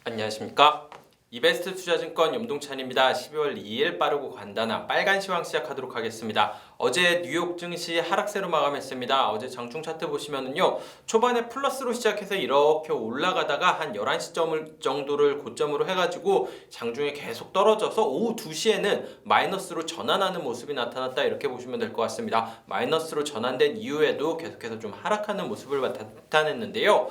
안녕하십니까. 이베스트 투자증권 염동찬입니다. 12월 2일 빠르고 간단한 빨간 시황 시작하도록 하겠습니다. 어제 뉴욕 증시 하락세로 마감했습니다. 어제 장중 차트 보시면은요, 초반에 플러스로 시작해서 이렇게 올라가다가 한 11시 정도를 고점으로 해가지고 장중에 계속 떨어져서 오후 2시에는 마이너스로 전환하는 모습이 나타났다, 이렇게 보시면 될 것 같습니다. 마이너스로 전환된 이후에도 계속해서 좀 하락하는 모습을 나타냈는데요.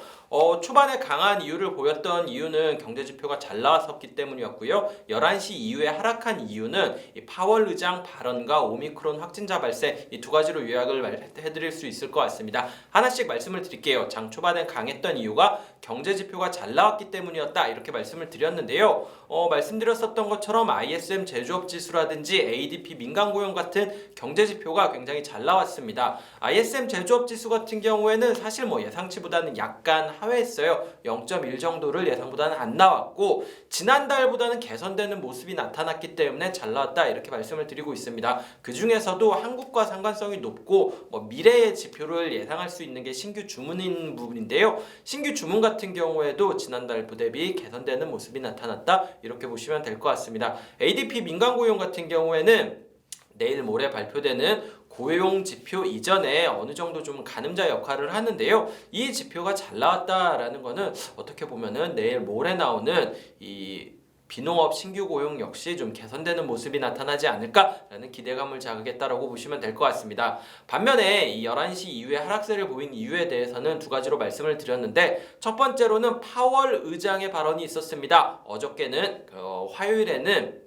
초반에 강한 이유를 보였던 이유는 경제지표가 잘 나왔었기 때문이었고요. 11시 이후에 하락한 이유는 이 파월 의장 발언과 오미크론 확진자 발생, 이 두 가지로 요약을 해드릴 수 있을 것 같습니다. 하나씩 말씀을 드릴게요. 장 초반에 강했던 이유가 경제지표가 잘 나왔기 때문이었다, 이렇게 말씀을 드렸는데요. 말씀드렸었던 것처럼 ISM 제조업 지수라든지 ADP 민간고용 같은 경제지표가 굉장히 잘 나왔습니다. ISM 제조업 지수 같은 경우에는 사실 예상치보다는 약간 하회했어요. 0.1 정도를 예상보다는 안 나왔고, 지난달보다는 개선되는 모습이 나타났기 때문에 잘 나왔다, 이렇게 말씀을 드리고 있습니다. 그 중에서도 한국과 상관성이 높고 미래의 지표를 예상할 수 있는 게 신규 주문인 부분인데요. 신규 주문 같은 경우에도 지난달 대비 개선되는 모습이 나타났다, 이렇게 보시면 될 것 같습니다. ADP 민간고용 같은 경우에는 내일 모레 발표되는 고용 지표 이전에 어느 정도 좀 가늠자 역할을 하는데요. 이 지표가 잘 나왔다라는 거는 어떻게 보면은 내일 모레 나오는 이 비농업 신규 고용 역시 좀 개선되는 모습이 나타나지 않을까라는 기대감을 자극했다라고 보시면 될 것 같습니다. 반면에 이 11시 이후에 하락세를 보인 이유에 대해서는 두 가지로 말씀을 드렸는데, 첫 번째로는 파월 의장의 발언이 있었습니다. 어저께는 화요일에는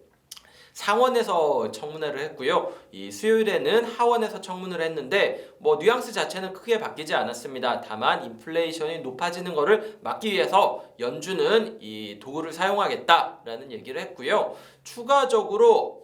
상원에서 청문회를 했고요. 이 수요일에는 하원에서 청문을 했는데 뉘앙스 자체는 크게 바뀌지 않았습니다. 다만 인플레이션이 높아지는 것을 막기 위해서 연준은 이 도구를 사용하겠다라는 얘기를 했고요. 추가적으로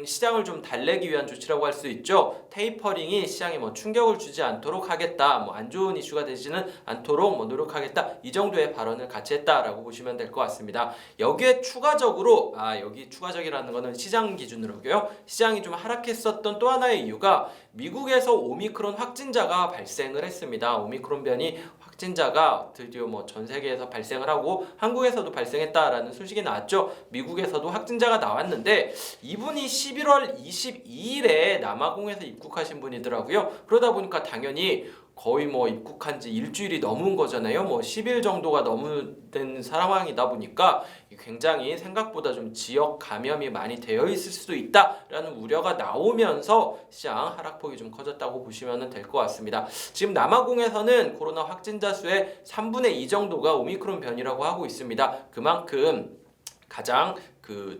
시장을 좀 달래기 위한 조치라고 할 수 있죠. 테이퍼링이 시장에 충격을 주지 않도록 하겠다, 안 좋은 이슈가 되지는 않도록 노력하겠다, 이 정도의 발언을 같이 했다라고 보시면 될 것 같습니다. 여기에 추가적으로 여기 추가적이라는 거는 시장 기준으로고요. 시장이 좀 하락했었던 또 하나의 이유가 미국에서 오미크론 확진자가 발생을 했습니다. 오미크론 변이 확진자가 드디어 전 세계에서 발생을 하고 한국에서도 발생했다라는 소식이 나왔죠. 미국에서도 확진자가 나왔는데 이분이 11월 22일에 남아공에서 입국하신 분이더라고요. 그러다 보니까 당연히 거의 입국한 지 일주일이 넘은 거잖아요. 10일 정도가 넘은 상황이다 보니까 굉장히 생각보다 좀 지역 감염이 많이 되어 있을 수도 있다라는 우려가 나오면서 시장 하락폭이 좀 커졌다고 보시면 될 것 같습니다. 지금 남아공에서는 코로나 확진자 수의 3분의 2 정도가 오미크론 변이라고 하고 있습니다. 그만큼 가장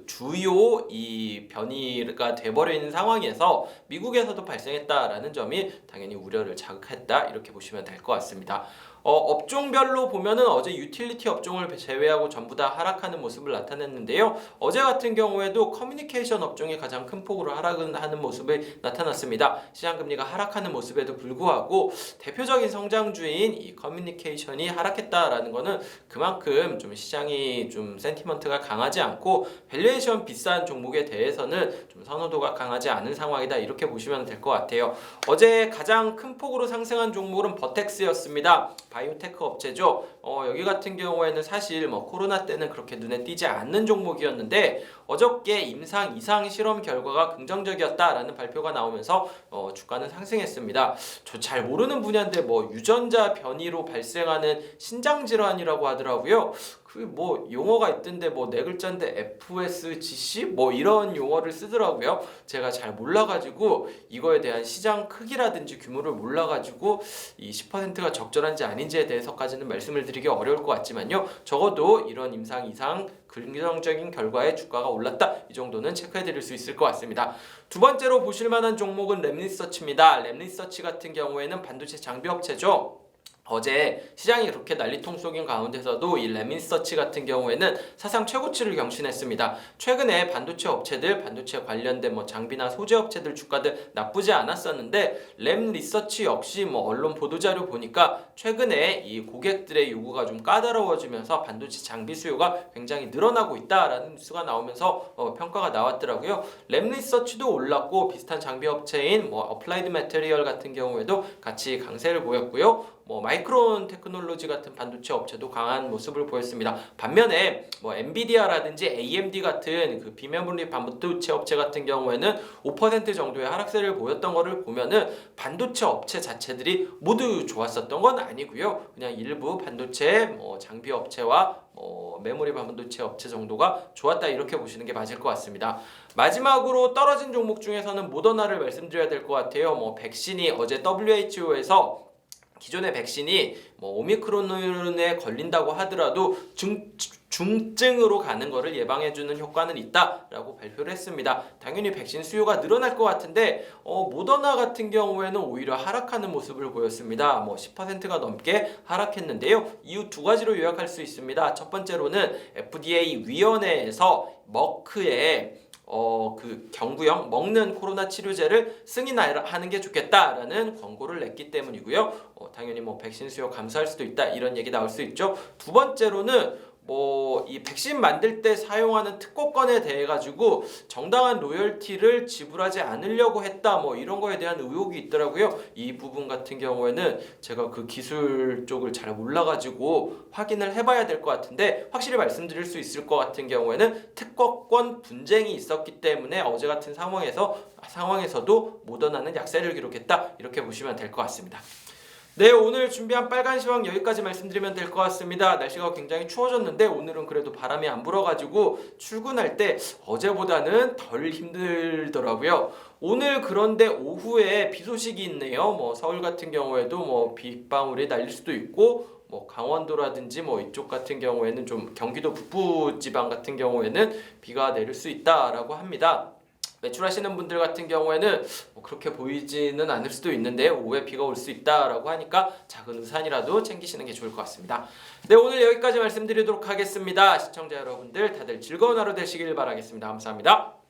주요 이 변이가 돼버려 있는 상황에서 미국에서도 발생했다라는 점이 당연히 우려를 자극했다, 이렇게 보시면 될 것 같습니다. 업종별로 보면은 어제 유틸리티 업종을 제외하고 전부 다 하락하는 모습을 나타냈는데요. 어제 같은 경우에도 커뮤니케이션 업종이 가장 큰 폭으로 하락하는 모습이 나타났습니다. 시장금리가 하락하는 모습에도 불구하고 대표적인 성장주인 이 커뮤니케이션이 하락했다라는 거는 그만큼 좀 시장이 좀 센티먼트가 강하지 않고 밸류에이션 비싼 종목에 대해서는 좀 선호도가 강하지 않은 상황이다, 이렇게 보시면 될 것 같아요. 어제 가장 큰 폭으로 상승한 종목은 버텍스였습니다. 바이오테크 업체죠. 여기 같은 경우에는 사실 코로나 때는 그렇게 눈에 띄지 않는 종목이었는데 어저께 임상 이상 실험 결과가 긍정적이었다라는 발표가 나오면서 주가는 상승했습니다. 저 잘 모르는 분야인데 유전자 변이로 발생하는 신장 질환이라고 하더라고요. 용어가 있던데 네 글자인데 FSGC 이런 용어를 쓰더라고요. 제가 잘 몰라가지고 이거에 대한 시장 크기라든지 규모를 몰라가지고 이 10%가 적절한지 아닌지에 대해서까지는 말씀을 드리기 어려울 것 같지만요. 적어도 이런 임상 이상 긍정적인 결과에 주가가 올랐다, 이 정도는 체크해 드릴 수 있을 것 같습니다. 두 번째로 보실 만한 종목은 램리서치입니다. 램리서치 같은 경우에는 반도체 장비 업체죠. 어제 시장이 그렇게 난리통 속인 가운데서도 이 램리서치 같은 경우에는 사상 최고치를 경신했습니다. 최근에 반도체 업체들, 반도체 관련된 장비나 소재 업체들 주가들 나쁘지 않았었는데 램리서치 역시 언론 보도자료 보니까 최근에 이 고객들의 요구가 좀 까다로워지면서 반도체 장비 수요가 굉장히 늘어나고 있다라는 뉴스가 나오면서 평가가 나왔더라고요. 램리서치도 올랐고 비슷한 장비 업체인 어플라이드 매테리얼 같은 경우에도 같이 강세를 보였고요. 뭐 마이크론 테크놀로지 같은 반도체 업체도 강한 모습을 보였습니다. 반면에 뭐 엔비디아라든지 AMD 같은 그 비메모리 반도체 업체 같은 경우에는 5% 정도의 하락세를 보였던 거를 보면은 반도체 업체 자체들이 모두 좋았었던 건 아니고요. 그냥 일부 반도체 뭐 장비 업체와 메모리 반도체 업체 정도가 좋았다 이렇게 보시는 게 맞을 것 같습니다. 마지막으로 떨어진 종목 중에서는 모더나를 말씀드려야 될 것 같아요. 뭐 백신이 어제 WHO에서 기존의 백신이 뭐 오미크론에 걸린다고 하더라도 중증으로 가는 것을 예방해주는 효과는 있다라고 발표를 했습니다. 당연히 백신 수요가 늘어날 것 같은데 모더나 같은 경우에는 오히려 하락하는 모습을 보였습니다. 뭐 10%가 넘게 하락했는데요. 이유 두 가지로 요약할 수 있습니다. 첫 번째로는 FDA 위원회에서 머크의 그 경구형 먹는 코로나 치료제를 승인하는 게 좋겠다라는 권고를 냈기 때문이고요. 당연히 뭐 백신 수요 감소할 수도 있다 이런 얘기 나올 수 있죠. 두 번째로는 뭐 이 백신 만들 때 사용하는 특허권에 대해 가지고 정당한 로열티를 지불하지 않으려고 했다 뭐 이런 거에 대한 의혹이 있더라고요. 이 부분 같은 경우에는 제가 그 기술 쪽을 잘 몰라가지고 확인을 해봐야 될 것 같은데 확실히 말씀드릴 수 있을 것 같은 경우에는 특허권 분쟁이 있었기 때문에 어제 같은 상황에서도 모더나는 약세를 기록했다 이렇게 보시면 될 것 같습니다. 네, 오늘 준비한 빨간 시황 여기까지 말씀드리면 될 것 같습니다. 날씨가 굉장히 추워졌는데 오늘은 그래도 바람이 안 불어가지고 출근할 때 어제보다는 덜 힘들더라고요. 오늘 그런데 오후에 비 소식이 있네요. 뭐 서울 같은 경우에도 뭐 빗방울이 날릴 수도 있고 뭐 강원도라든지 뭐 이쪽 같은 경우에는 좀 경기도 북부 지방 같은 경우에는 비가 내릴 수 있다라고 합니다. 외출하시는 분들 같은 경우에는 뭐 그렇게 보이지는 않을 수도 있는데 오후에 비가 올 수 있다라고 하니까 작은 우산이라도 챙기시는 게 좋을 것 같습니다. 네, 오늘 여기까지 말씀드리도록 하겠습니다. 시청자 여러분들 다들 즐거운 하루 되시길 바라겠습니다. 감사합니다.